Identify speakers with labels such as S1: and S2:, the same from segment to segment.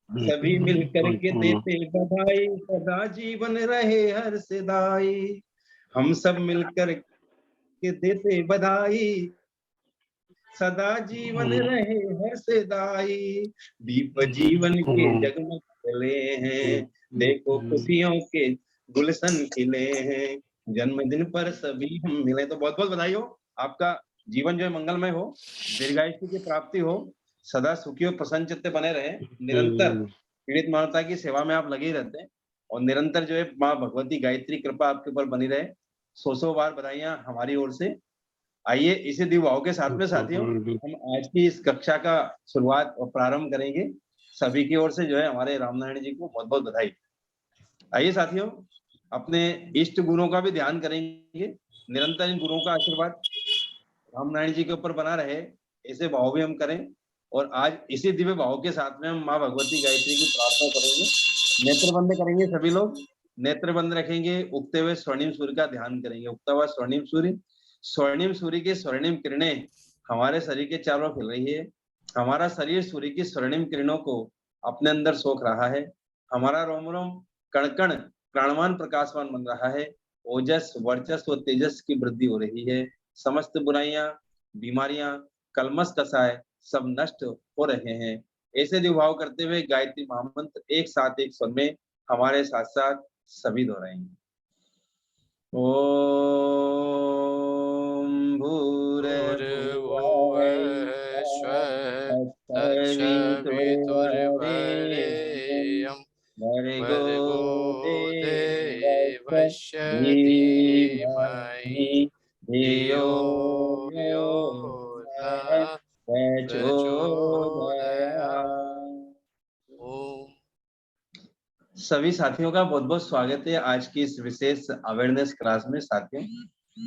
S1: सभी मिल करके देते बधाई, सदा जीवन रहे हर सदाई। हम सब मिल करके देते बधाई, सदा जीवन रहे हर सदाई। दीप जीवन के जगमग जले हैं, देखो खुशियों के गुलशन खिले हैं। जन्मदिन पर सभी हम मिले। तो बहुत बहुत बधाई हो। आपका जीवन जो है मंगलमय हो, दीर्घायुष्य की प्राप्ति हो, सदा सुखी और प्रसन्न चित्त बने रहे। निरंतर पीड़ित मानवता की सेवा में आप लगे रहते हैं और निरंतर जो है माँ भगवती गायत्री कृपा आपके ऊपर बनी रहे। सौ बार बधाइयां हमारी ओर से। आइए इसी दिवाओं के साथ में साथियों, हम आज की इस कक्षा का शुरुआत और प्रारंभ करेंगे। सभी की ओर से जो है हमारे रामनारायण जी को बहुत बहुत बधाई। आइए साथियों, अपने इष्ट गुरुओं का भी ध्यान करेंगे। निरंतर इन गुरुओं का आशीर्वाद रामनारायण जी के ऊपर बना रहे, ऐसे भाव भी हम करें। और आज इसी दिव्य भाव के साथ में हम माँ भगवती गायत्री की प्रार्थना करेंगे। नेत्र बंद करेंगे सभी लोग, नेत्र बंद रखेंगे, उगते हुए स्वर्णिम सूर्य का ध्यान करेंगे। उगता हुआ स्वर्णिम सूर्य, स्वर्णिम सूर्य की स्वर्णिम किरणें हमारे शरीर के चारों फैल रही है। हमारा शरीर सूर्य की स्वर्णिम किरणों को अपने अंदर सोख रहा है। हमारा रोम रोम कण कण प्राणवान प्रकाशवान बन रहा है। ओजस वर्चस्व और तेजस की वृद्धि हो रही है। समस्त बुराइयां, बीमारियां, कलमश कसाय सब नष्ट हो रहे हैं। ऐसे दिभाव करते हुए गायत्री महामंत्र एक साथ एक स्वर में हमारे साथ साथ सभी दोहराएंगे। ओम भूर्भुवः स्वः तत्सवितुर्वरेण्यं भर्गो देवस्य धीमहि धियो यो नः प्रचोदयात्। सभी साथियों का बहुत बहुत स्वागत है आज की इस विशेष अवेयरनेस क्लास में। साथियों,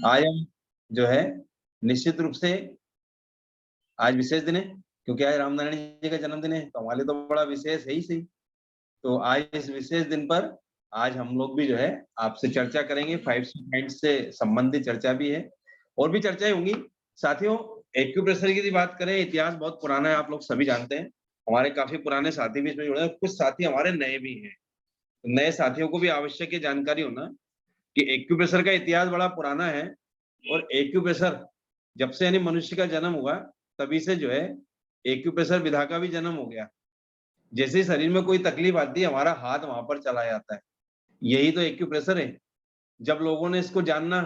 S1: आज हम जो है निश्चित रूप से आज विशेष दिन है, क्योंकि आज रामनारायण जी का जन्मदिन है, तो हमारे लिए तो बड़ा विशेष है ही सही। तो आज इस विशेष दिन पर आज हम लोग भी जो है आपसे चर्चा करेंगे। 5 पॉइंट से संबंधित चर्चा भी है और भी चर्चाएं होंगी। साथियों, एक्यूप्रेशर की यदि बात करें, इतिहास बहुत पुराना है, आप लोग सभी जानते हैं। हमारे काफी पुराने साथी भी इसमें जुड़े हैं, कुछ साथी हमारे नए भी हैं। नए साथियों को भी आवश्यक है जानकारी होना कि एक्यूप्रेशर का इतिहास बड़ा पुराना है। और एक्यूप्रेशर जब से यानी मनुष्य का जन्म हुआ तभी से जो है एक्यूप्रेशर विधा का भी जन्म हो गया। जैसे ही शरीर में कोई तकलीफ आती है, हमारा हाथ वहां पर चला जाता है। यही तो एक्यूप्रेशर है। जब लोगों ने इसको जानना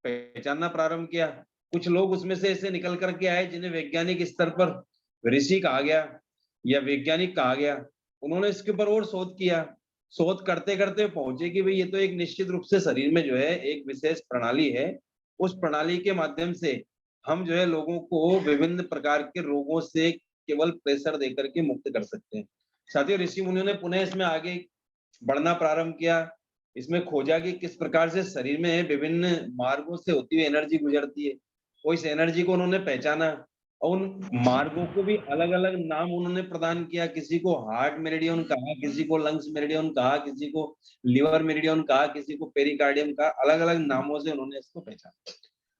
S1: पहचानना प्रारंभ किया, कुछ लोग उसमें से ऐसे निकल करके आए जिन्हें वैज्ञानिक स्तर पर ऋषि कहा गया या वैज्ञानिक कहा गया। उन्होंने इसके ऊपर और शोध किया। शोध करते करते पहुंचे कि भाई ये तो एक निश्चित रूप से शरीर में जो है एक विशेष प्रणाली है। उस प्रणाली के माध्यम से हम जो है लोगों को विभिन्न प्रकार के रोगों से केवल प्रेशर देकर के मुक्त कर सकते हैं। साथियों, ऋषि मुनियों ने पुनः इसमें आगे बढ़ना प्रारंभ किया। इसमें खोजा कि किस प्रकार से शरीर में विभिन्न मार्गों से होती हुई एनर्जी गुजरती है। वो इस एनर्जी को उन्होंने पहचाना और उन मार्गों को भी अलग अलग नाम उन्होंने प्रदान किया। किसी को हार्ट मेरिडियन कहा, किसी को लंग्स मेरिडियन कहा, किसी को लिवर मेरिडियन कहा, किसी को पेरिकार्डियम कहा। अलग अलग नामों से उन्होंने इसको पहचाना।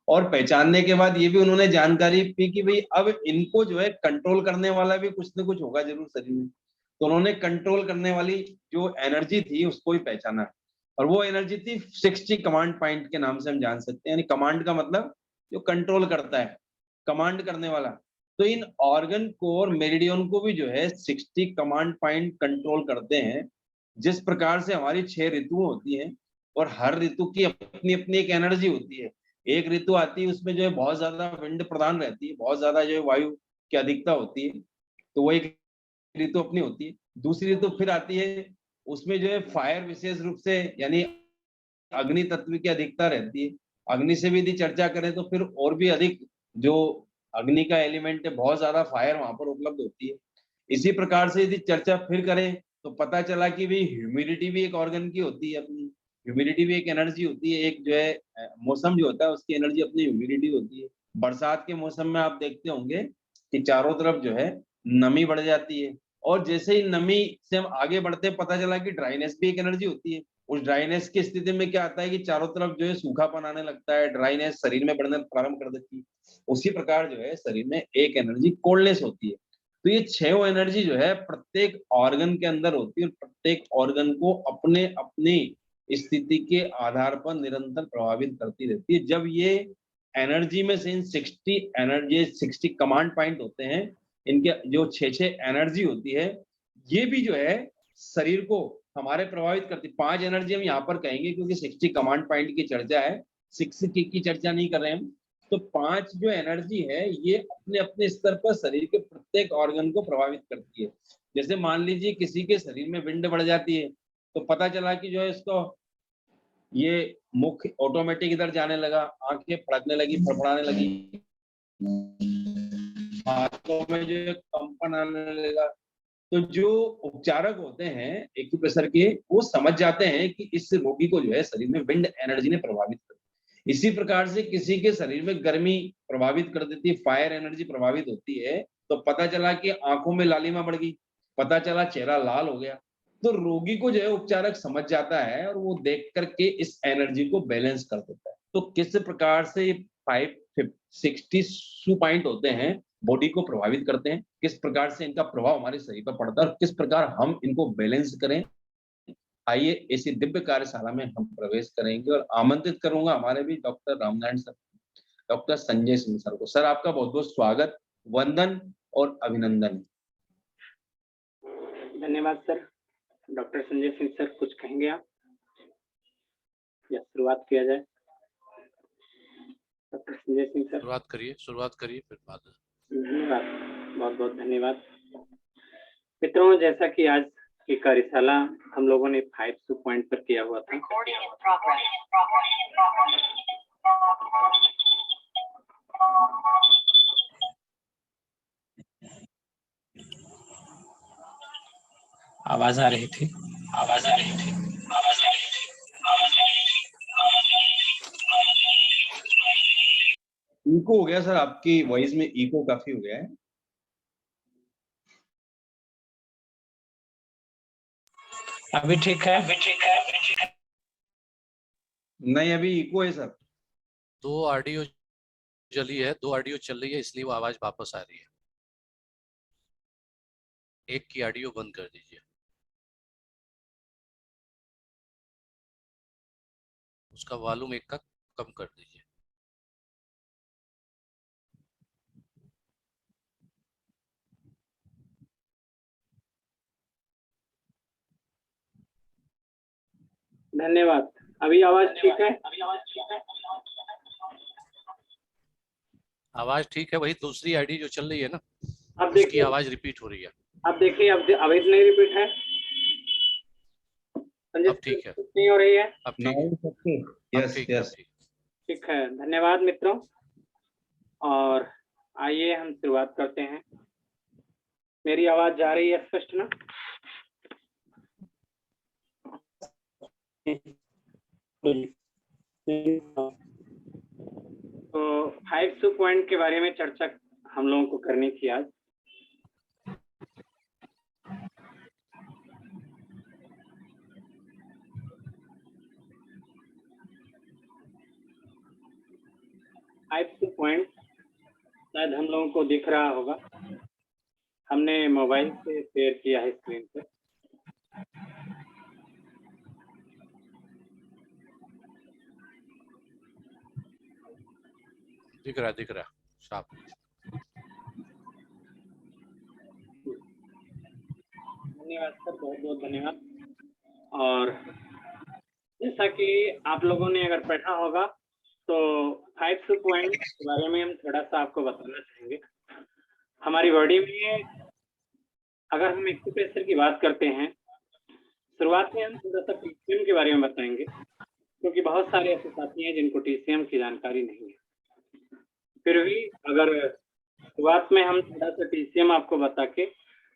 S1: और पहचानने के बाद ये भी उन्होंने जानकारी पी कि भाई अब इनको जो है कंट्रोल करने वाला भी कुछ ना कुछ होगा जरूर शरीर में। तो उन्होंने कंट्रोल करने वाली जो एनर्जी थी उसको ही पहचाना। और वो एनर्जी थी 60 कमांड पॉइंट के नाम से हम जान सकते हैं। यानी कमांड का मतलब जो कंट्रोल करता है, कमांड करने वाला। तो इन ऑर्गन को और मेरिडियन को भी जो है 60 कमांड पॉइंट कंट्रोल करते हैं। जिस प्रकार से हमारी 6 ऋतु होती हैं और हर ऋतु की अपनी अपनी एक एनर्जी होती है। एक ऋतु आती है उसमें जो है बहुत ज्यादा विंड प्रदान रहती है, बहुत ज्यादा जो है वायु की अधिकता होती है, तो वो एक ऋतु अपनी होती है। दूसरी ऋतु फिर आती है, उसमें जो है फायर विशेष रूप से यानी अग्नि तत्व की अधिकता रहती है। अग्नि से भी यदि चर्चा करें तो फिर और भी अधिक जो अग्नि का एलिमेंट है, बहुत ज्यादा फायर वहां पर उपलब्ध होती है। इसी प्रकार से यदि चर्चा फिर करें तो पता चला कि भाई ह्यूमिडिटी भी एक ऑर्गन की होती है अपनी। ह्यूमिडिटी भी एक एनर्जी होती है। एक जो है मौसम जो होता है उसकी एनर्जी अपनी ह्यूमिडिटी होती है। बरसात के मौसम में आप देखते होंगे कि चारों तरफ जो है नमी बढ़ जाती है। और जैसे ही नमी से हम आगे बढ़ते पता चला कि ड्राइनेस भी एक एनर्जी होती है। उस ड्राइनेस की स्थिति में क्या आता है कि चारों तरफ जो है सूखापन आने लगता है, ड्राइनेस शरीर में बढ़ना प्रारंभ कर देती है। उसी प्रकार जो है शरीर में एक एनर्जी कोल्डनेस होती है। तो ये 6 एनर्जी जो है प्रत्येक ऑर्गन के अंदर होती है और प्रत्येक ऑर्गन को अपने अपनी स्थिति के आधार पर निरंतर प्रभावित करती रहती है। जब ये एनर्जी में से इन 60 कमांड पॉइंट होते हैं, इनके जो 6 एनर्जी होती है, ये भी जो है शरीर को हमारे प्रभावित करती। 5 एनर्जी हम यहाँ पर कहेंगे क्योंकि 60 कमांड पॉइंट की चर्चा है, 6 की चर्चा नहीं कर रहे हम। तो 5 जो एनर्जी है ये अपने अपने स्तर पर शरीर के प्रत्येक ऑर्गन को प्रभावित करती है। जैसे मान लीजिए किसी के शरीर में विंड बढ़ जाती है, तो पता चला कि जो है इसको ये मुख ऑटोमेटिक इधर जाने लगा, आंखें फड़कने लगी, फड़फड़ाने लगी, हाथों में जो कंपन आने लगा। तो जो उपचारक होते हैं एक्यूप्रेशर के, वो समझ जाते हैं कि इस रोगी को जो है शरीर में विंड एनर्जी ने प्रभावित कर। इसी प्रकार से किसी के शरीर में गर्मी प्रभावित कर देती है, फायर एनर्जी प्रभावित होती है, तो पता चला कि आंखों में लालिमा बढ़ गई, पता चला चेहरा लाल हो गया। तो रोगी को जो है उपचारक समझ जाता है और वो देख करके इस एनर्जी को बैलेंस कर देता है। तो किस प्रकार से ये 560 पॉइंट होते हैं बॉडी को प्रभावित करते हैं, किस प्रकार से इनका प्रभाव हमारे शरीर पर पड़ता है और किस प्रकार हम इनको बैलेंस करें, आइए इसी दिव्य कार्यशाला में हम प्रवेश करेंगे और आमंत्रित करूंगा हमारे भी doctor Ramnarayan sir, doctor Sanjay Singh sir को। सर आपका बहुत बहुत स्वागत, वंदन और अभिनंदन।
S2: धन्यवाद sir. Doctor Sanjay Singh sir कुछ कहेंगे आप या शुरुआत किया जाए? डॉक्टर संजय सिंह सर
S3: शुरुआत करिए फिर बाद में।
S2: धन्यवाद, बहुत बहुत धन्यवाद। मित्रों, जैसा कि आज की कार्यशाला हम लोगों ने 5 पॉइंट पर किया हुआ था,
S4: आवाज आ रही थी।
S1: इको हो गया सर, आपकी वॉइस में इको काफी हो गया है।
S4: अभी ठीक है?
S1: नहीं, अभी इको है सर।
S3: 2 ऑडियो चली है, 2 ऑडियो चल रही है, इसलिए वो आवाज वापस आ रही है। एक की ऑडियो बंद कर दीजिए, उसका वॉल्यूम 1 का कम कर दीजिए।
S2: धन्यवाद। अभी आवाज ठीक है?
S3: आवाज ठीक है, वही दूसरी आईडी जो चल रही है ना,
S2: अब
S3: उसकी
S2: देखिए,
S3: आवाज रिपीट हो रही है।
S2: अब देखिए, अब नहीं रिपीट है।
S3: अब ठीक है,
S2: नहीं हो रही है?
S3: अब ठीक है,
S1: यस
S2: ठीक है। धन्यवाद मित्रों, और आइए हम शुरुआत करते हैं। मेरी आवाज जा रही है स्पष्ट ना? तो 5 पॉइंट के बारे में चर्चा हम लोगों को करनी थी आज। पॉइंट शायद हम लोगों को दिख रहा होगा, हमने मोबाइल से शेयर किया है स्क्रीन पे।
S3: दिख रहा साफ।
S2: धन्यवाद सर, बहुत बहुत धन्यवाद। और जैसा कि आप लोगों ने अगर पढ़ा होगा तो 5 पॉइंट के बारे में हम थोड़ा सा आपको बताना चाहेंगे। हमारी बॉडी में अगर हम एक्यूप्रेशर की बात करते हैं, शुरुआत में हम थोड़ा सा टीसीएम के बारे में बताएंगे, क्योंकि बहुत सारे ऐसे साथी हैं जिनको टीसीएम की जानकारी नहीं है। फिर भी अगर शुरुआत में हम थोड़ा सा टीसीएम आपको बता के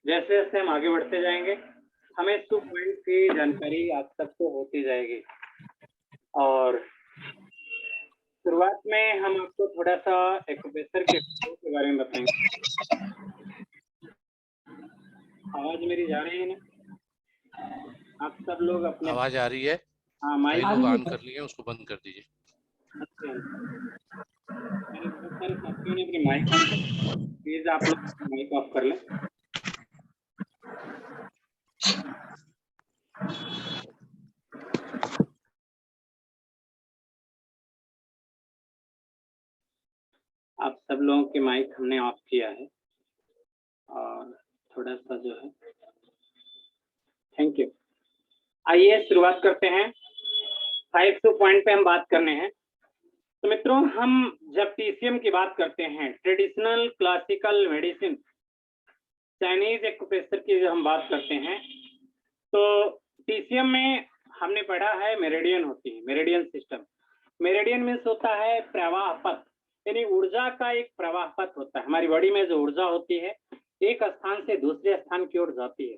S2: जैसे जैसे हम आगे बढ़ते जाएंगे, हमें 2 पॉइंट की जानकारी आप सबको होती जाएगी। और शुरुआत में हम आपको थोड़ा सा एक्यूप्रेशर के बारे में बताएंगे। आवाज मेरी जा रही है ना? आप सब लोग अपने
S3: आवाज आ रही है?
S2: हाँ, माइक
S3: ऑन कर लिए, उसको बंद कर दीजिए।
S2: मेरे बहुत सारे साथियों ने अपने माइक ऑन, प्लीज आप लोग माइक ऑफ कर लें। आप सब लोगों के माइक हमने ऑफ किया है और थोड़ा सा जो है, थैंक यू। आइए शुरुआत करते हैं। 5 पॉइंट पे हम बात करने हैं। तो मित्रों, हम जब टीसीएम की बात करते हैं, traditional classical medicine Chinese acupressure की जब हम बात करते हैं, तो टीसीएम में हमने पढ़ा है मेरिडियन होती है, मेरिडियन सिस्टम। मेरिडियन मीन्स होता है प्रवाह पथ, यानी ऊर्जा का एक प्रवाह पथ होता है। हमारी बॉडी में जो ऊर्जा होती है एक स्थान से दूसरे स्थान की ओर जाती है।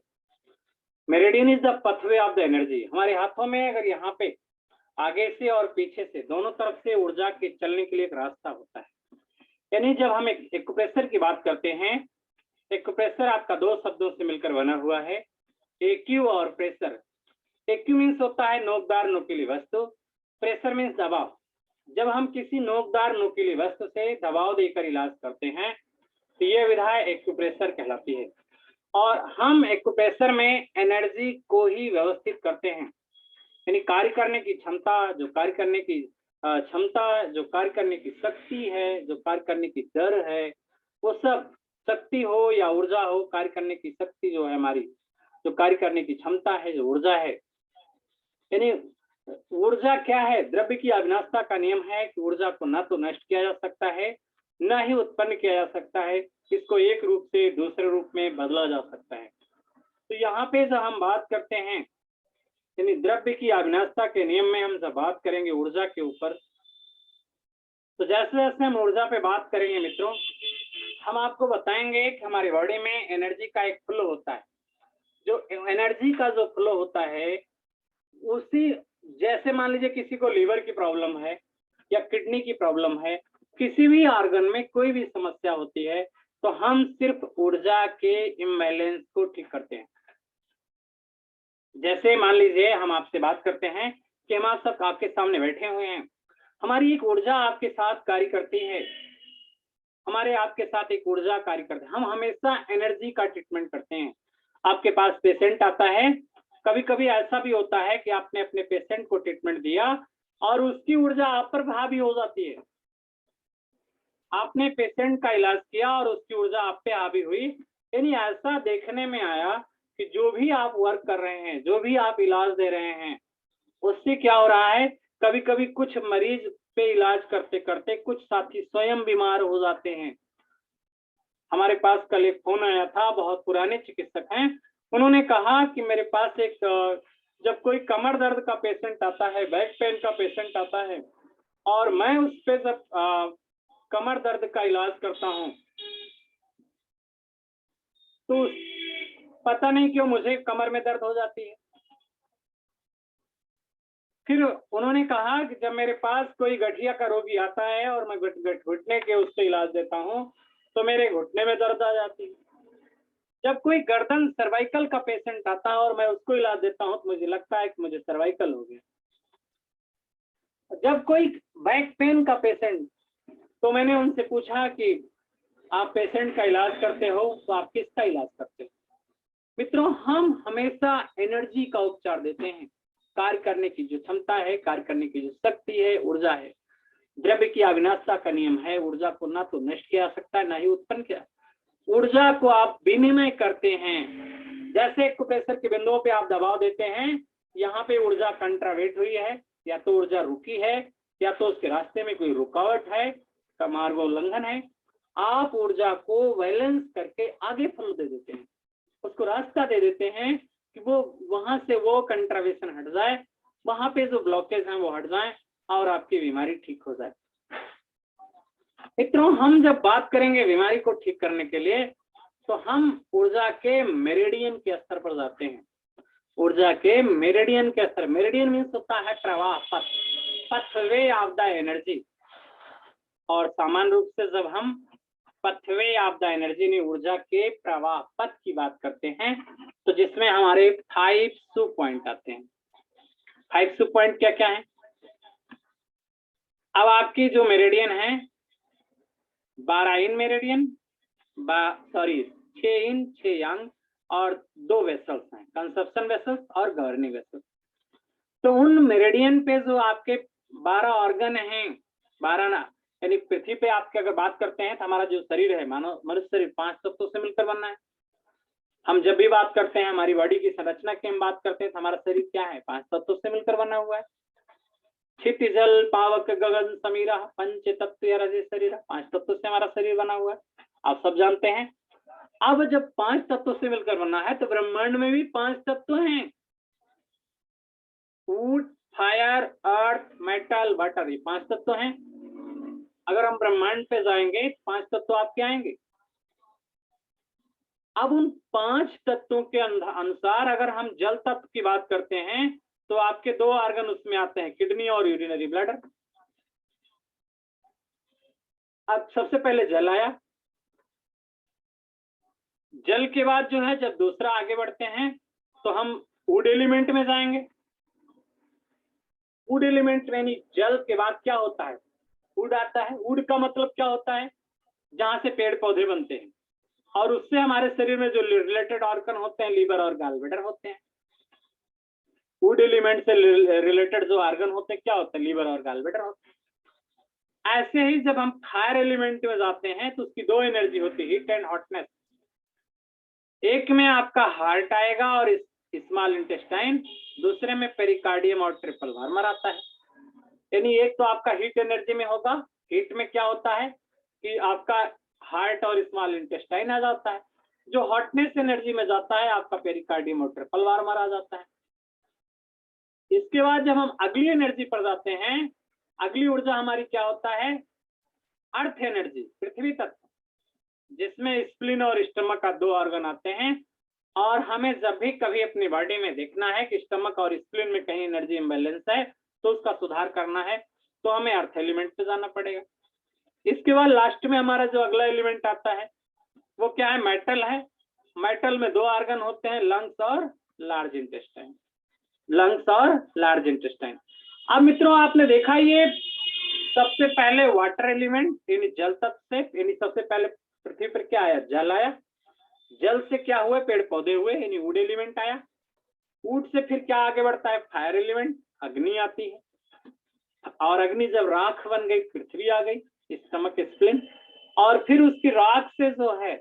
S2: Meridian is the पथवे of the energy. हमारे हाथों में अगर यहाँ पे आगे से और पीछे से दोनों तरफ से ऊर्जा के चलने के लिए एक रास्ता होता है। यानी जब हम एक एक्यूप्रेशर की बात करते हैं, एक्यूप्रेशर आपका दो शब्दों से मिलकर बना हुआ है, एक्यू और प्रेशर। एक्यू मीन्स होता है नोकदार नुकीली वस्तु, प्रेशर मीन्स दबाव। जब हम किसी नोकदार नुकीली वस्तु से दबाव देकर इलाज करते हैं तो यह विधा एक्यूप्रेशर कहलाती है। और हम एक्यूप्रेशर में एनर्जी को ही व्यवस्थित करते हैं, यानी कार्य करने की क्षमता, जो कार्य करने की क्षमता, जो कार्य करने की शक्ति है, जो कार्य करने की दर है, वो सब शक्ति हो या ऊर्जा हो, कार्य करने की शक्ति जो है हमारी, जो कार्य करने की क्षमता है, जो ऊर्जा है। यानी ऊर्जा क्या है? द्रव्य की अविनाशता का नियम है कि ऊर्जा को न तो नष्ट किया जा सकता है, न ही उत्पन्न किया जा सकता है। इसको एक रूप से दूसरे रूप में बदला जा सकता है। तो यहाँ पे जब हम बात करते हैं, यानी द्रव्य की अविनाशता के नियम में हम जब बात करेंगे ऊर्जा के ऊपर, तो जैसे जैसे हम ऊर्जा पे बात करेंगे मित्रों, हम आपको बताएंगे कि हमारी बॉडी में एनर्जी का एक फ्लो होता है। जो एनर्जी का जो फ्लो होता है, उसी जैसे मान लीजिए किसी को लीवर की प्रॉब्लम है या किडनी की प्रॉब्लम है, किसी भी ऑर्गन में कोई भी समस्या होती है, तो हम सिर्फ ऊर्जा के इम्बैलेंस को ठीक करते हैं। जैसे मान लीजिए हम आपसे बात करते हैं कि हम आप सब आपके सामने बैठे हुए हैं, हमारी एक ऊर्जा आपके साथ कार्य करती है, हमारे आपके साथ एक ऊर्जा कार्य करती है। हम हमेशा एनर्जी का ट्रीटमेंट करते हैं। आपके पास पेशेंट आता है, कभी कभी ऐसा भी होता है कि आपने अपने पेशेंट को ट्रीटमेंट दिया और उसकी ऊर्जा आप पर हावी हो जाती है। आपने पेशेंट का इलाज किया और उसकी ऊर्जा आप पे हावी हुई। यानी ऐसा देखने में आया कि जो भी आप वर्क कर रहे हैं, जो भी आप इलाज दे रहे हैं, उससे क्या हो रहा है, कभी कभी कुछ मरीज पे इलाज करते करते कुछ साथी स्वयं बीमार हो जाते हैं। हमारे पास कल एक फोन आया था, बहुत पुराने चिकित्सक हैं, उन्होंने कहा कि मेरे पास एक जब कोई कमर दर्द का पेशेंट आता है, बैक पेन का पेशेंट आता है, और मैं उस पे जब कमर दर्द का इलाज करता हूँ, तो पता नहीं क्यों मुझे कमर में दर्द हो जाती है। फिर उन्होंने कहा कि जब मेरे पास कोई गठिया का रोगी आता है और मैं घुटने के उससे इलाज देता हूँ, तो मेरे घुटने में दर्द आ जाती है। जब कोई गर्दन सर्वाइकल का पेशेंट आता है और मैं उसको इलाज देता हूँ, तो मुझे लगता है कि मुझे सर्वाइकल हो गया। जब कोई बैक पेन का पेशेंट, तो मैंने उनसे पूछा कि आप पेशेंट का इलाज करते हो तो आप किसका इलाज करते हो? मित्रों, हम हमेशा एनर्जी का उपचार देते हैं। कार्य करने की जो क्षमता है, कार्य करने की जो शक्ति है, ऊर्जा है। द्रव्य की अविनाशता का नियम है, ऊर्जा को ना तो नष्ट किया जा सकता है, ना ही उत्पन्न किया। ऊर्जा को आप विनिमय करते हैं। जैसे एक्यूप्रेशर के बिंदुओं पे आप दबाव देते हैं, यहाँ पे ऊर्जा कंट्रावेट हुई है, या तो ऊर्जा रुकी है, या तो उसके रास्ते में कोई रुकावट है, का मार्ग उल्लंघन है। आप ऊर्जा को बैलेंस करके आगे फ्लो दे देते हैं, उसको रास्ता दे देते हैं कि वो वहां से वो कंट्रावेशन हट जाए, वहां पे जो ब्लॉकेज हैं वो हट जाए और आपकी बीमारी ठीक हो जाए। मित्रों, हम जब बात करेंगे बीमारी को ठीक करने के लिए, तो हम ऊर्जा के मेरिडियन के स्तर पर जाते हैं। ऊर्जा के मेरिडियन के स्तर, मेरिडियन मीन्स होता है प्रवाह पथ, पथवे ऑफ द एनर्जी। और सामान्य रूप से जब हम पथवे ऑफ द एनर्जी ने ऊर्जा के प्रवाह पथ की बात करते हैं, तो जिसमें हमारे 5 सब पॉइंट आते हैं। 5 सब पॉइंट क्या क्या है? अब आपकी जो मेरिडियन है, 12 इन मेरिडियन, 6 इन 6 यांग, और 2 वेसल्स हैं, कंजप्शन वेसल्स और गवर्निंग वेसल्स। तो उन मेरिडियन पे जो आपके 12 ऑर्गन हैं, 12 ना, यानी पृथ्वी पे आपके अगर बात करते हैं तो हमारा जो शरीर है, मानव मनुष्य शरीर 5 तत्वों से मिलकर बना है। हम जब भी बात करते हैं हमारी बॉडी की संरचना की हम बात करते हैं तो हमारा शरीर क्या है, 5 तत्वों से मिलकर बना हुआ है। क्षिति जल पावक गगन समीरा पंच तत्व रजि शरीर, 5 तत्वों से हमारा शरीर बना हुआ है, आप सब जानते हैं। अब जब 5 तत्वों से मिलकर बना है तो ब्रह्मांड में भी 5 तत्व हैं, would, fire, earth, metal, water, ये 5 तत्व हैं। अगर हम ब्रह्मांड पे जाएंगे 5 तत्व आपके आएंगे। अब उन 5 तत्वों के अनुसार अगर हम जल तत्व की बात करते हैं तो आपके 2 ऑर्गन उसमें आते हैं, किडनी और यूरिनरी ब्लैडर। अब सबसे पहले जल आया, जल के बाद जो है जब दूसरा आगे बढ़ते हैं तो हम वुड एलिमेंट में जाएंगे। वुड एलिमेंट में जल के बाद क्या होता है, वुड आता है। वुड का मतलब क्या होता है, जहां से पेड़ पौधे बनते हैं, और उससे हमारे शरीर में जो रिलेटेड ऑर्गन होते हैं, लीवर और गॉल ब्लैडर होते हैं। वुड एलिमेंट से रिलेटेड जो ऑर्गन होते हैं क्या होते हैं, लीवर और गॉल ब्लैडर होते हैं। ऐसे ही जब हम फायर एलिमेंट में जाते हैं तो उसकी 2 एनर्जी होती है, हीट एंड हॉटनेस। एक में आपका हार्ट आएगा और स्मॉल इंटेस्टाइन, दूसरे में पेरिकार्डियम और ट्रिपल वार्मर आता है। यानी एक तो आपका हीट एनर्जी में होगा, हीट में क्या होता है कि आपका हार्ट और स्मॉल इंटेस्टाइन आ जाता है। जो हॉटनेस एनर्जी में जाता है आपका पेरिकार्डियम और ट्रिपल वार्मर आ जाता है। इसके बाद जब हम अगली एनर्जी पर जाते हैं, अगली ऊर्जा हमारी क्या होता है, अर्थ एनर्जी, पृथ्वी तत्व, जिसमें स्प्लीन और स्टमक का 2 ऑर्गन आते हैं। और हमें जब भी कभी अपनी बॉडी में देखना है कि स्टमक और स्प्लीन में कहीं एनर्जी इम्बैलेंस है तो उसका सुधार करना है तो हमें अर्थ एलिमेंट पे जाना पड़ेगा। इसके बाद लास्ट में हमारा जो अगला एलिमेंट आता है वो क्या है, मेटल है। मेटल में 2 ऑर्गन होते हैं, लंग्स और लार्ज इंटेस्टाइन, लंग्स और लार्ज इंटेस्टाइन। अब मित्रों आपने देखा ये सबसे पहले वाटर एलिमेंट यानी जल तत्व से, यानी सबसे पहले पृथ्वी पर क्या आया, जल आया। जल से क्या हुए, पेड़ पौधे हुए, यानी वुड एलिमेंट आया। वुड से फिर क्या आगे बढ़ता है, फायर एलिमेंट, अग्नि आती है। और अग्नि जब राख बन गई, पृथ्वी आ गई, स्टमक स्प्लीन। और फिर उसकी राख से जो है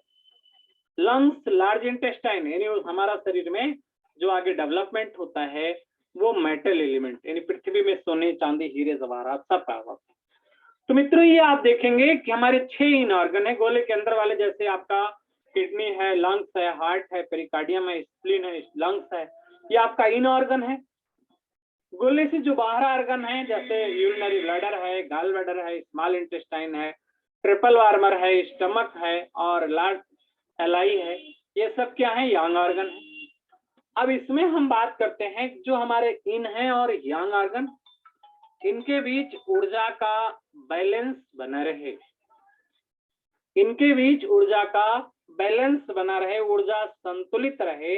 S2: लंग्स, लार्ज इंटेस्टाइन, यानी हमारा शरीर में जो आगे डेवलपमेंट होता है वो मेटल एलिमेंट, यानी पृथ्वी में सोने, चांदी, हीरे, जवाहरात सब पाया जाता है। तो मित्रों ये आप देखेंगे कि हमारे 6 इन ऑर्गन है गोले के अंदर वाले, जैसे आपका किडनी है, लंग्स है, हार्ट है, पेरिकार्डियम है, स्प्लीन है, लंग्स है, ये आपका इन ऑर्गन है। गोले से जो बाहर ऑर्गन है जैसे यूरिनरी ब्लैडर है, गॉल ब्लैडर है, स्मॉल इंटेस्टाइन है, ट्रिपल वार्मर है, स्टमक है और लार्ज एलाई है, ये सब क्या है, यंग ऑर्गन है। अब इसमें हम बात करते हैं जो हमारे इन है और यंग ऑर्गन, इनके बीच ऊर्जा का बैलेंस बना रहे, इनके बीच ऊर्जा का बैलेंस बना रहे, ऊर्जा संतुलित रहे।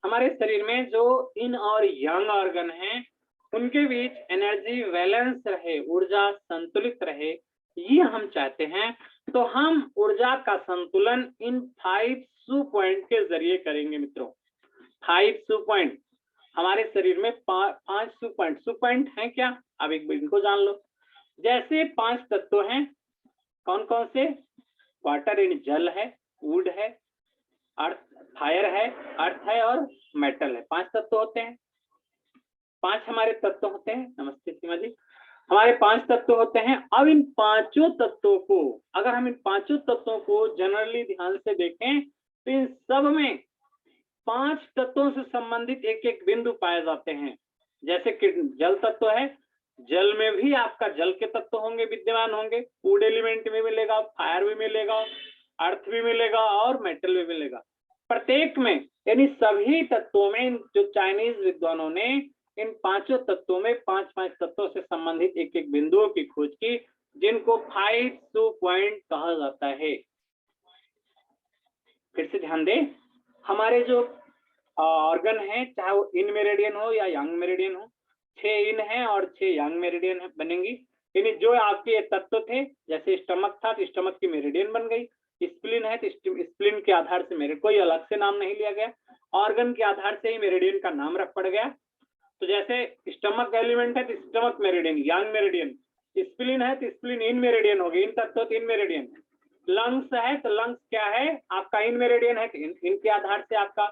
S2: हमारे शरीर में जो इन और यंग ऑर्गन हैं उनके बीच एनर्जी बैलेंस रहे, ऊर्जा संतुलित रहे, ये हम चाहते हैं। तो हम ऊर्जा का संतुलन इन 5 सू पॉइंट के जरिए करेंगे मित्रों। 5 सू पॉइंट हमारे शरीर में 5 सू पॉइंट है क्या, अब एक बार इनको जान लो। जैसे 5 तत्व हैं, कौन कौन से, वाटर यानी जल है, वुड है, अर्थ फायर है, अर्थ है और मेटल है। 5 तत्व होते हैं, 5 हमारे तत्व होते हैं। नमस्ते सीमा जी, हमारे 5 तत्व होते हैं। अब इन 5 तत्वों को अगर हम इन 5 तत्वों को जनरली ध्यान से देखें तो इन सब में 5 तत्वों से संबंधित एक एक बिंदु पाए जाते हैं। जैसे कि जल तत्व है, जल में भी आपका जल के तत्व होंगे, विद्यमान होंगे, वुड एलिमेंट में मिलेगा, फायर भी मिलेगा, अर्थ भी मिलेगा और मेटल भी मिलेगा। प्रत्येक में यानी सभी तत्वों में जो चाइनीज विद्वानों ने इन 5 तत्वों में 5 तत्वों से संबंधित एक एक बिंदुओं की खोज की, जिनको 5 सू पॉइंट कहा जाता है। फिर से ध्यान दें, हमारे जो ऑर्गन है चाहे वो इन मेरिडियन हो या यंग मेरिडियन हो, 6 इन है और 6 यंग मेरिडियन बनेंगी। यानी जो आपके ये तत्व थे, जैसे स्टमक था तो स्टमक की मेरिडियन बन गई, स्प्लीन है तो स्प्लीन के आधार से मेरिडियन, कोई अलग से नाम नहीं लिया गया, ऑर्गन के आधार से ही मेरिडियन का नाम रख पड़ गया। तो जैसे स्टमक एलिमेंट है तो स्टमक मेरिडियन, यांग मेरिडियन, स्प्लीन है तो स्प्लीन इन मेरिडियन हो गई, इन तत्व तो इन मेरिडियन, लंग्स है तो लंग्स क्या है आपका इन मेरिडियन है, इनके आधार से आपका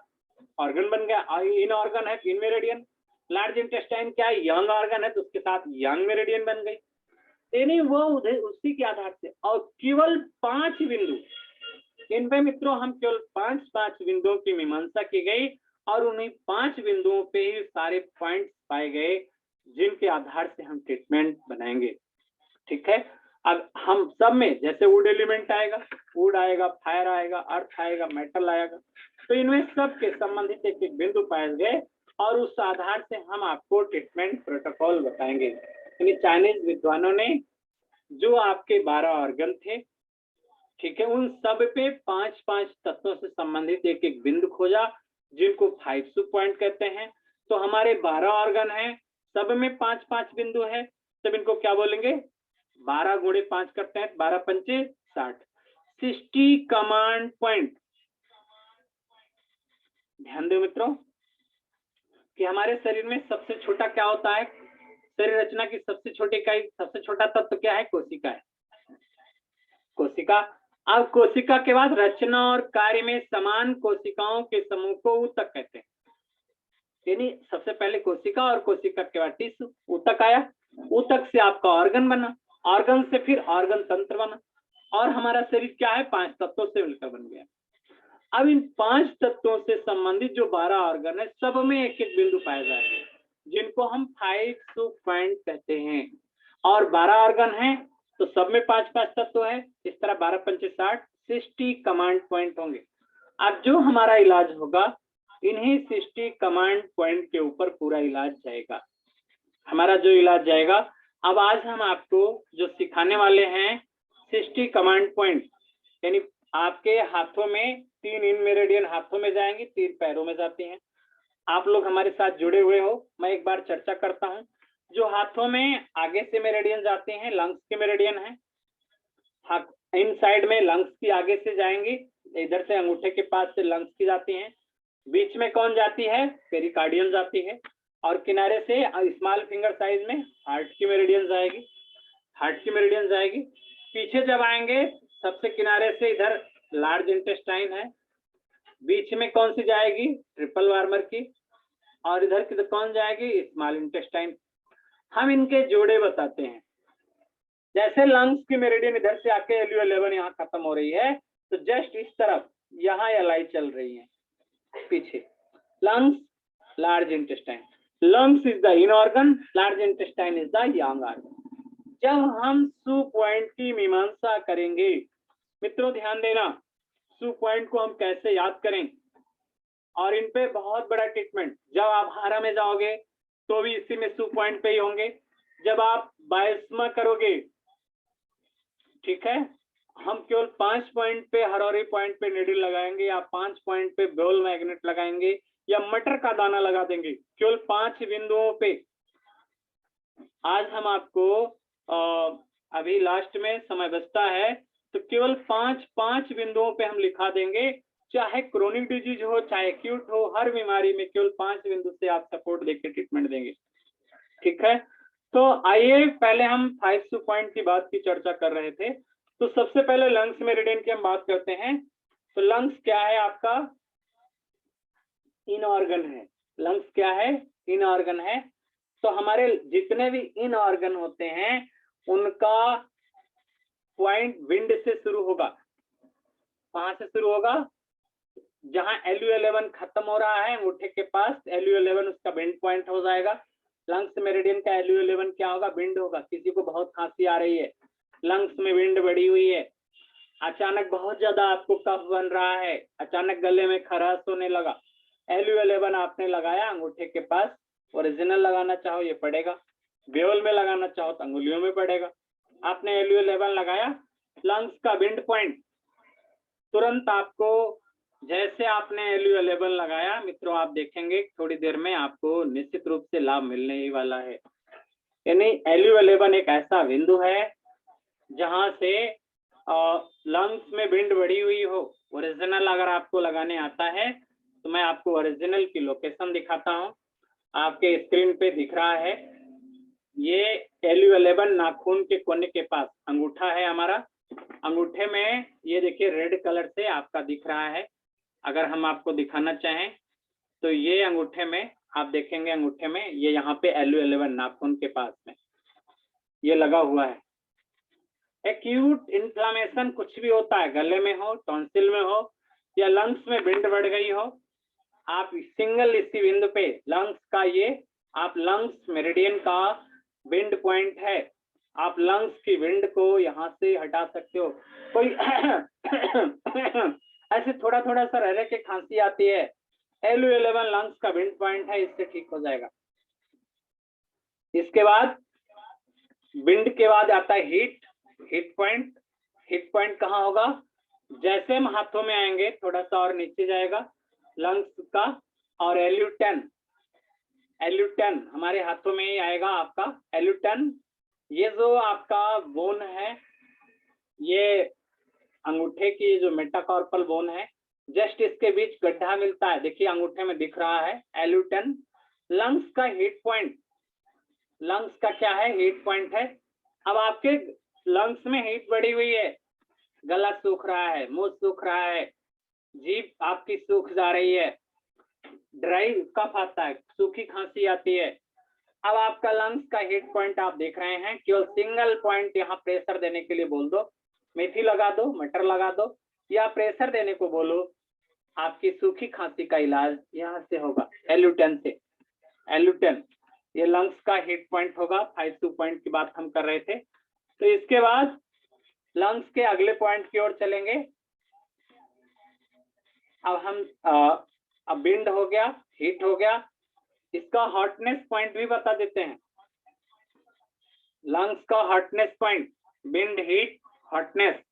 S2: ऑर्गन बन गया, इन ऑर्गन है इन मेरिडियन। लार्ज इंटेस्टाइन क्या है, यंग ऑर्गन है तो उसके साथ यंग मेरिडियन बन गई, यानी वो उसी के आधार से। और केवल 5 बिंदु, इन पे मित्रों हम केवल 5 बिंदुओं की मीमांसा की गई और उन्हीं 5 बिंदुओं पे ही सारे पॉइंट्स पाए गए जिनके आधार से हम ट्रीटमेंट बनाएंगे। ठीक है, अब हम सब में जैसे वुड एलिमेंट आएगा, वुड आएगा, फायर आएगा, अर्थ आएगा, मेटल आएगा, तो इनमें सब के संबंधित एक एक बिंदु पाए गए और उस आधार से हम आपको ट्रीटमेंट प्रोटोकॉल बताएंगे। यानी चाइनीज विद्वानों ने जो आपके 12 ऑर्गन थे, ठीक है, उन सब पे 5 तत्वों से संबंधित एक एक बिंदु खोजा जिनको 5 सुप पॉइंट कहते हैं। तो हमारे 12 ऑर्गन हैं, सब में 5 बिंदु है, तब इनको क्या बोलेंगे, 12 गुणे 5 करते हैं, 12 पंचे 60, 60 कमांड पॉइंट। ध्यान दो मित्रों कि हमारे शरीर में सबसे छोटा क्या होता है, शरीर रचना की सबसे छोटी इकाई, सबसे छोटा तत्व क्या है, कोशिका है, कोशिका। अब कोशिका के बाद रचना और कार्य में समान कोशिकाओं के समूह को ऊतक कहते हैं। यानी सबसे पहले कोशिका और कोशिका के बाद टिश्यू, ऊतक आया, ऊतक से आपका ऑर्गन बना, ऑर्गन से फिर ऑर्गन तंत्र बना और हमारा शरीर क्या है, 5 तत्वों से मिलकर बन गया। अब इन 5 तत्वों से संबंधित जो 12 ऑर्गन है, सब में एक एक बिंदु पाए जाएंगे जिनको हम 5 सुप पॉइंट कहते हैं। और 12 ऑर्गन है तो सब में 5 तत्व है, इस तरह 12 पंचे 60, 60 कमांड पॉइंट होंगे। अब जो हमारा इलाज होगा, इन्हीं 60 कमांड पॉइंट के ऊपर पूरा इलाज जाएगा, हमारा जो इलाज जाएगा। अब आज हम आपको जो सिखाने वाले हैं 60 कमांड पॉइंट, यानी आपके हाथों में 3 इन मेरिडियन हाथों में जाएंगे, 3 पैरों में जाती हैं। आप लोग हमारे साथ जुड़े हुए हो, मैं एक बार चर्चा करता हूं। जो हाथों में आगे से मेरिडियन जाते हैं, लंग्स के मेरिडियन है, इन साइड में लंग्स की आगे से जाएंगी, इधर से अंगूठे के पास से लंग्स की जाती हैं, बीच में कौन जाती है, पेरिकार्डियम जाती है, और किनारे से स्मॉल फिंगर साइज में हार्ट की मेरिडियन जाएगी, हार्ट की मेरिडियन जाएगी। पीछे जब आएंगे सबसे किनारे से इधर लार्ज इंटेस्टाइन है, बीच में कौन सी जाएगी, ट्रिपल वार्मर की, और इधर की कौन जाएगी, स्मॉल इंटेस्टाइन। हम इनके जोड़े बताते हैं। जैसे लंग्स की मेरिडियन इधर से आके LU11 यहाँ खत्म हो रही है, तो जस्ट इस तरफ यहाँ LI चल रही है पीछे। Lungs, large intestine, lungs is the in organ, large intestine is the young organ. जब हम सुप पॉइंट की मीमांसा करेंगे, मित्रों ध्यान देना, सुप पॉइंट को हम कैसे याद करें, और इन पे बहुत बड़ा ट्रीटमेंट। जब आप हारा में जाओगे तो भी इसी में सुप पॉइंट पे ही होंगे। जब आप बायस्मा करोगे, ठीक है, हम केवल 5 पॉइंट पे हरौरी पॉइंट पे नीडल लगाएंगे, या 5 पॉइंट पे बॉल मैग्नेट लगाएंगे, या मटर का दाना लगा देंगे, केवल 5 बिंदुओं पे। आज हम आपको अभी लास्ट में समय बचता है, तो केवल 5 बिंदुओं पे हम लिखा देंगे, चाहे क्रोनिक डिजीज हो चाहे एक्यूट हो, हर बीमारी में केवल 5 बिंदु से आप सपोर्ट देकर ट्रीटमेंट देंगे। ठीक है, तो आइए पहले हम 5 सुप पॉइंट की बात की चर्चा कर रहे थे। तो सबसे पहले लंग्स मेरिडियन की हम बात करते हैं। तो लंग्स क्या है आपका, इन ऑर्गन है। लंग्स क्या है, इन ऑर्गन है। तो हमारे जितने भी इन ऑर्गन होते हैं उनका पॉइंट विंड से शुरू होगा। कहां से शुरू होगा, जहां LU11 खत्म हो रहा है अंगूठे के पास, LU11 उसका विंड पॉइंट हो जाएगा। लंग्स मेरिडियन का LU11 क्या होगा, विंड होगा। किसी को बहुत खांसी आ रही है, लंग्स में विंड बढ़ी हुई है, अचानक बहुत ज्यादा आपको कफ बन रहा है, अचानक गले में खराश होने लगा, LU11 आपने लगाया अंगूठे के पास, ओरिजिनल लगाना चाहो ये पड़ेगा, बेवल में लगाना चाहो तो अंगुलियों में पड़ेगा। आपने LU11 लगाया, लंग्स का विंड पॉइंट, तुरंत आपको, जैसे आपने LU11 लगाया मित्रों, आप देखेंगे थोड़ी देर में आपको निश्चित रूप से लाभ मिलने ही वाला है। यानी LU11 एक ऐसा बिंदु है जहां से लंग्स में विंड बढ़ी हुई हो। ओरिजिनल अगर आपको लगाने आता है तो मैं आपको ओरिजिनल की लोकेशन दिखाता हूं। आपके स्क्रीन पे दिख रहा है, ये LU11 नाखून के कोने के पास अंगूठा है हमारा। अंगूठे में ये देखिए रेड कलर से आपका दिख रहा है। अगर हम आपको दिखाना चाहें तो ये अंगूठे में आप देखेंगे, अंगूठे में ये यहाँ पे LU11 नाखून के पास में ये लगा हुआ है। एक्यूट इन्फ्लामेशन कुछ भी होता है, गले में हो, टॉन्सिल में हो या लंग्स में विंड बढ़ गई हो, आप सिंगल इसी बिंदु पे लंग्स का ये आप लंग्स मेरिडियन का विंड पॉइंट है, आप लंग्स की विंड को यहाँ से हटा सकते हो। कोई ऐसे थोड़ा थोड़ा सा रह के खांसी आती है, LU11 लंग्स का विंड पॉइंट है, इससे ठीक हो जाएगा। इसके बाद विंड के बाद आता है हीट पॉइंट। हीट पॉइंट कहाँ होगा? जैसे हम हाथों में आएंगे थोड़ा सा और नीचे जाएगा लंग्स का, और LU10 हमारे हाथों में ही आएगा आपका LU10। ये जो आपका बोन है, ये अंगूठे की जो मेटाकार्पल बोन है, जस्ट इसके बीच गड्ढा मिलता है, देखिए अंगूठे में दिख रहा है LU10। लंग्स का हीट पॉइंट, लंग्स का क्या है? हीट पॉइंट है। अब आपके लंग्स में हीट बढ़ी हुई है, गला सूख रहा है, मुंह सूख रहा है, जीभ आपकी सूख जा रही है, ड्राई कफ आता है, सूखी खांसी आती है। अब आपका लंग्स का हीट पॉइंट आप देख रहे हैं, केवल सिंगल पॉइंट यहाँ प्रेशर देने के लिए बोल दो, मेथी लगा दो, मटर लगा दो, या प्रेशर देने को बोलो, आपकी सूखी खांसी का इलाज यहाँ से होगा LU10 से। LU10 ये लंग्स का हीट पॉइंट होगा। 5 पॉइंट की बात हम कर रहे थे। तो इसके बाद लंग्स के अगले पॉइंट की ओर चलेंगे। अब हम अब विंड हो गया, हीट हो गया, इसका हॉटनेस पॉइंट भी बता देते हैं। लंग्स का hotness point, wind, heat, hotness.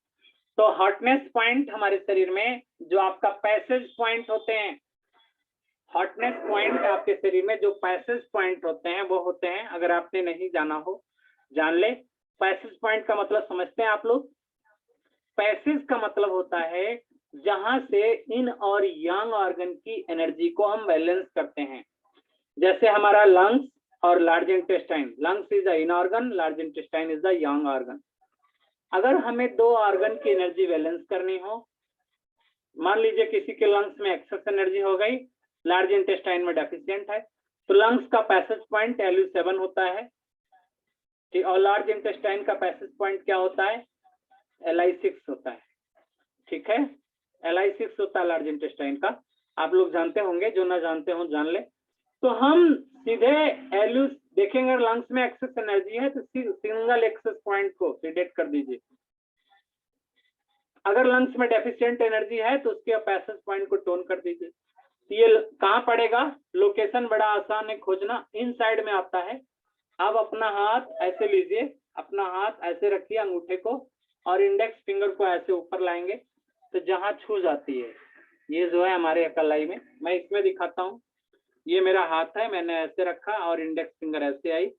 S2: तो हॉटनेस पॉइंट हमारे शरीर में जो आपका पैसेज पॉइंट होते हैं, हॉटनेस पॉइंट आपके शरीर में जो पैसेज पॉइंट होते हैं वो होते हैं, अगर आपने नहीं जाना हो जान ले। पैसेज पॉइंट का मतलब समझते हैं आप लोग? पैसेज का मतलब होता है जहां से इन और यंग ऑर्गन की एनर्जी को हम बैलेंस करते हैं। जैसे हमारा लंग्स और large intestine, lungs is the in organ, large intestine is the young organ. अगर हमें दो ऑर्गन की एनर्जी बैलेंस करनी हो, मान लीजिए किसी के लंग्स में एक्सेस एनर्जी हो गई, लार्ज इंटेस्टाइन में डेफिशिएंट है, तो लंग्स का पैसेज पॉइंट LU7 होता है, ठीक, और लार्ज इंटेस्टाइन का पैसेज पॉइंट क्या होता है? LI6 होता है। ठीक है, LI6 होता है लार्ज इंटेस्टाइन का, आप लोग जानते होंगे, जो ना जानते हो जान ले। तो हम सीधे LU देखेंगे, लंग्स में एक्सेस एनर्जी है तो सिंगल एक्सेस पॉइंट को सिलेक्ट कर दीजिए। अगर लंग्स में डेफिशिएंट एनर्जी है तो उसके पैसेज पॉइंट को टोन कर दीजिए। ये कहाँ पड़ेगा? लोकेशन बड़ा आसान है खोजना, इन साइड में आता है। अब अपना हाथ ऐसे लीजिए, अपना हाथ ऐसे रखिए अंगूठे को, और इंडेक्स फिंगर को ऐसे ऊपर लाएंगे तो जहां छू जाती है ये जो है हमारे कलाई में, मैं इसमें दिखाता हूँ। ये मेरा हाथ है, मैंने ऐसे रखा और इंडेक्स फिंगर ऐसे आई।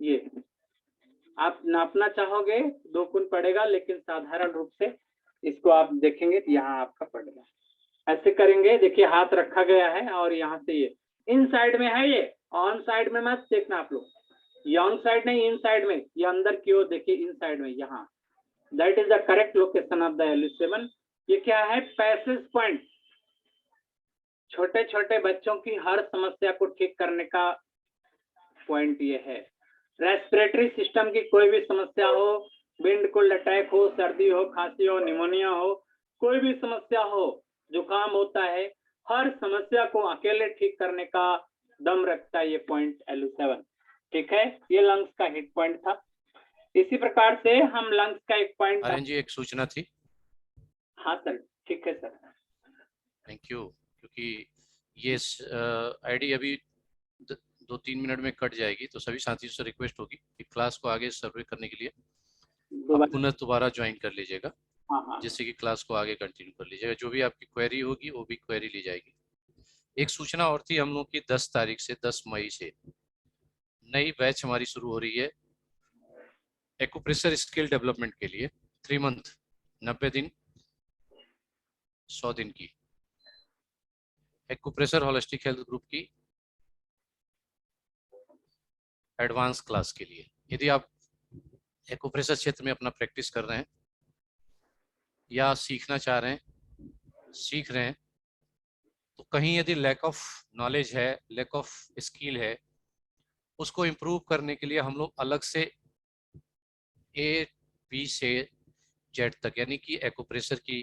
S2: ये आप नापना चाहोगे 2 गुण पड़ेगा, लेकिन साधारण रूप से इसको आप देखेंगे तो यहाँ आपका पड़ेगा। ऐसे करेंगे, देखिए हाथ रखा गया है और यहाँ से ये इन साइड में है, ये ऑन साइड में मत देखना आप लोग, ये ऑन साइड नहीं, इन साइड में, ये अंदर की ओर देखिए, इन साइड में, यहाँ। That is the correct location of the LU7। ये क्या है? Passage point. छोटे छोटे बच्चों की हर समस्या को ठीक करने का पॉइंट ये है। रेस्पिरेटरी सिस्टम की कोई भी समस्या हो, विंड कोल्ड अटैक हो, सर्दी हो, खांसी हो, निमोनिया हो, कोई भी समस्या हो, जुकाम होता है, हर समस्या को अकेले ठीक करने का दम रखता है ये पॉइंट LU7। ठीक है, ये लंग्स का हिट पॉइंट था। इसी प्रकार से हम लंग्स का एक पॉइंट।
S3: आर्यन जी, एक सूचना थी।
S2: हाँ सर, ठीक है सर,
S3: थैंक यू। क्योंकि ये आईडी अभी 2-3 मिनट में कट जाएगी, तो सभी साथियों से रिक्वेस्ट होगी कि क्लास को आगे सर्वे करने के लिए आप पुनः दोबारा ज्वाइन कर लीजिएगा, जिससे कि क्लास को आगे कंटिन्यू कर लीजिएगा। जो भी आपकी क्वेरी होगी वो भी क्वेरी ली जाएगी। एक सूचना और थी हम लोग की 10 तारीख से 10 मई से नई बैच हमारी शुरू हो रही है एक्यूप्रेशर स्किल डेवलपमेंट के लिए 3 मंथ 90 दिन 100 दिन की एक्यूप्रेशर होलिस्टिक हेल्थ ग्रुप की एडवांस क्लास के लिए। यदि आप एक्यूप्रेशर क्षेत्र में अपना प्रैक्टिस कर रहे हैं या सीखना चाह रहे हैं, सीख रहे हैं, तो कहीं यदि लैक ऑफ नॉलेज है, लैक ऑफ स्किल है, उसको इम्प्रूव करने के लिए हम लोग अलग से A, B से Z तक यानी कि एक्यूप्रेशर की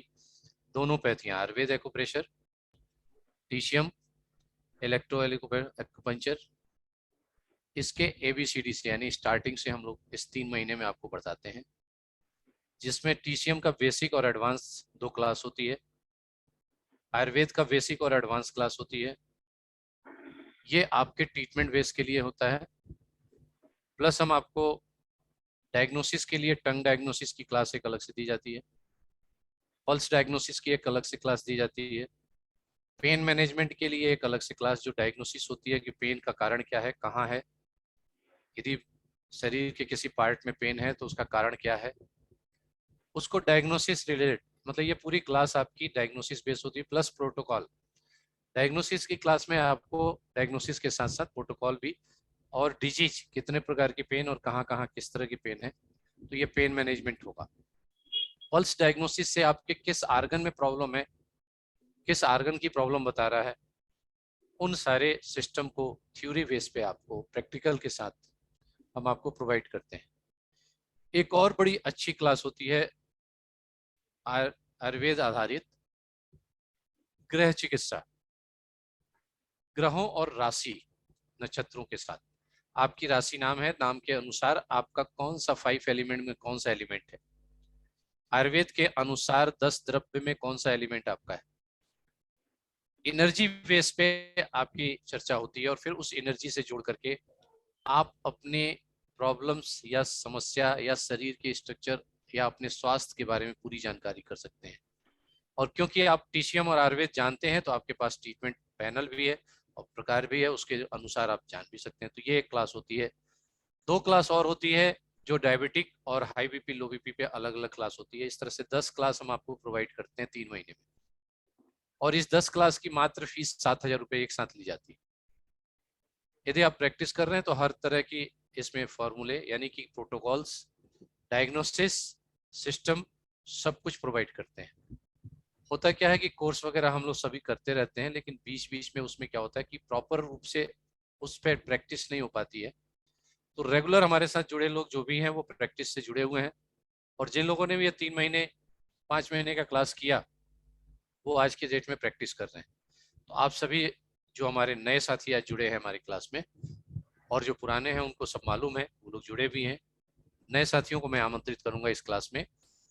S3: दोनों पैथियां, आयुर्वेद एक्यूप्रेशर, टीशियम, इलेक्ट्रो एक्यूपंक्चर, इसके ABCD से यानी स्टार्टिंग से हम लोग इस 3 महीने में आपको बताते हैं, जिसमें टीशियम का बेसिक और एडवांस 2 क्लास होती है, आयुर्वेद का बेसिक और एडवांस क्लास होती है। ये आपके ट्रीटमेंट बेस के लिए होता है। प्लस हम आपको डायग्नोसिस के लिए टंग डायग्नोसिस की क्लास एक अलग से दी जाती है, पल्स डायग्नोसिस की एक अलग से क्लास दी जाती है, पेन मैनेजमेंट के लिए एक अलग से क्लास जो डायग्नोसिस होती है कि पेन का कारण क्या है, कहाँ है, यदि शरीर के किसी पार्ट में पेन है तो उसका कारण क्या है, उसको डायग्नोसिस रिलेटेड, मतलब ये पूरी क्लास आपकी डायग्नोसिस बेस होती है। प्लस प्रोटोकॉल, डायग्नोसिस की क्लास में आपको डायग्नोसिस के साथ साथ प्रोटोकॉल भी, और डिजीज कितने प्रकार की पेन और कहाँ कहाँ किस तरह की पेन है, तो ये पेन मैनेजमेंट होगा। पल्स डायग्नोसिस से आपके किस आर्गन में प्रॉब्लम है, किस आर्गन की प्रॉब्लम बता रहा है, उन सारे सिस्टम को थ्योरी बेस पे आपको प्रैक्टिकल के साथ हम आपको प्रोवाइड करते हैं। एक और बड़ी अच्छी क्लास होती है आयुर्वेद आधारित ग्रह चिकित्सा, ग्रहों और राशि नक्षत्रों के साथ। आपकी राशि नाम है, नाम के अनुसार आपका कौन सा 5 एलिमेंट में कौन सा एलिमेंट है, आयुर्वेद के अनुसार 10 द्रव्य में कौन सा एलिमेंट आपका है, एनर्जी बेस पे आपकी चर्चा होती है और फिर उस एनर्जी से जोड़ करके आप अपने प्रॉब्लम्स या समस्या या शरीर के स्ट्रक्चर या अपने स्वास्थ्य के बारे में पूरी जानकारी कर सकते हैं। और क्योंकि आप टीशियम और आयुर्वेद जानते हैं तो आपके पास ट्रीटमेंट पैनल भी है और प्रकार भी है, उसके अनुसार आप जान भी सकते हैं। तो ये एक क्लास होती है। 2 क्लास और होती है जो डायबिटिक और हाई बीपी लो बीपी पे अलग अलग क्लास होती है। इस तरह से 10 क्लास हम आपको प्रोवाइड करते हैं 3 महीने में, और इस 10 क्लास की मात्र फीस 7,000 रुपये एक साथ ली जाती है। यदि आप प्रैक्टिस कर रहे हैं तो हर तरह की इसमें फॉर्मूले यानी कि प्रोटोकॉल्स, डायग्नोसिस सिस्टम सब कुछ प्रोवाइड करते हैं। होता क्या है कि कोर्स वगैरह हम लोग सभी करते रहते हैं, लेकिन बीच बीच में उसमें क्या होता है कि प्रॉपर रूप से उस पर प्रैक्टिस नहीं हो पाती है। तो रेगुलर हमारे साथ जुड़े लोग जो भी हैं वो प्रैक्टिस से जुड़े हुए हैं, और जिन लोगों ने भी ये 3 महीने 5 महीने का क्लास किया वो आज के डेट में प्रैक्टिस कर रहे हैं। तो आप सभी जो हमारे नए साथी आज जुड़े हैं हमारी क्लास में, और जो पुराने हैं उनको सब मालूम है, वो लोग जुड़े भी हैं। नए साथियों को मैं आमंत्रित करूंगा इस क्लास में,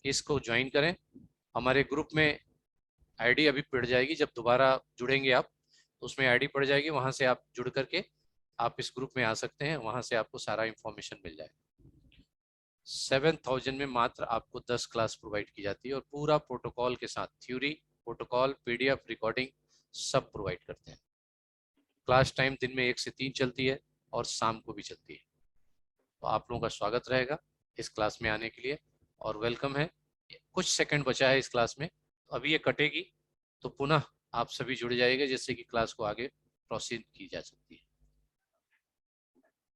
S3: इसको ज्वाइन करें। हमारे ग्रुप में आईडी अभी पड़ जाएगी, जब दोबारा जुड़ेंगे आप तो उसमें आईडी पड़ जाएगी, वहां से आप जुड़ करके आप इस ग्रुप में आ सकते हैं, वहां से आपको सारा इंफॉर्मेशन मिल जाएगा। 7,000 में मात्र आपको 10 क्लास प्रोवाइड की जाती है और पूरा प्रोटोकॉल के साथ, थ्योरी, प्रोटोकॉल, PDF, रिकॉर्डिंग सब प्रोवाइड करते हैं। क्लास टाइम दिन में 1 से 3 चलती है और शाम को भी चलती है। तो आप लोगों का स्वागत रहेगा इस क्लास में आने के लिए और वेलकम है। कुछ सेकंड बचा है इस क्लास में, तो अभी ये कटेगी तो पुनः आप सभी जुड़ जाइएगा जिससे कि क्लास को आगे प्रोसीड की जा सकती है।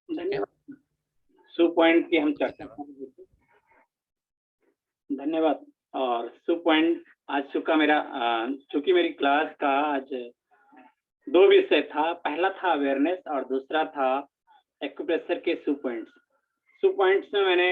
S2: धन्यवाद। सु पॉइंट की हम चर्चा कर रहे थे। धन्यवाद। और सु पॉइंट आज का मेरा चूंकि मेरी क्लास का आज 2 विषय था, पहला था अवेयरनेस और दूसरा था एक्यूप्रेशर के सु पॉइंट्स में मैंने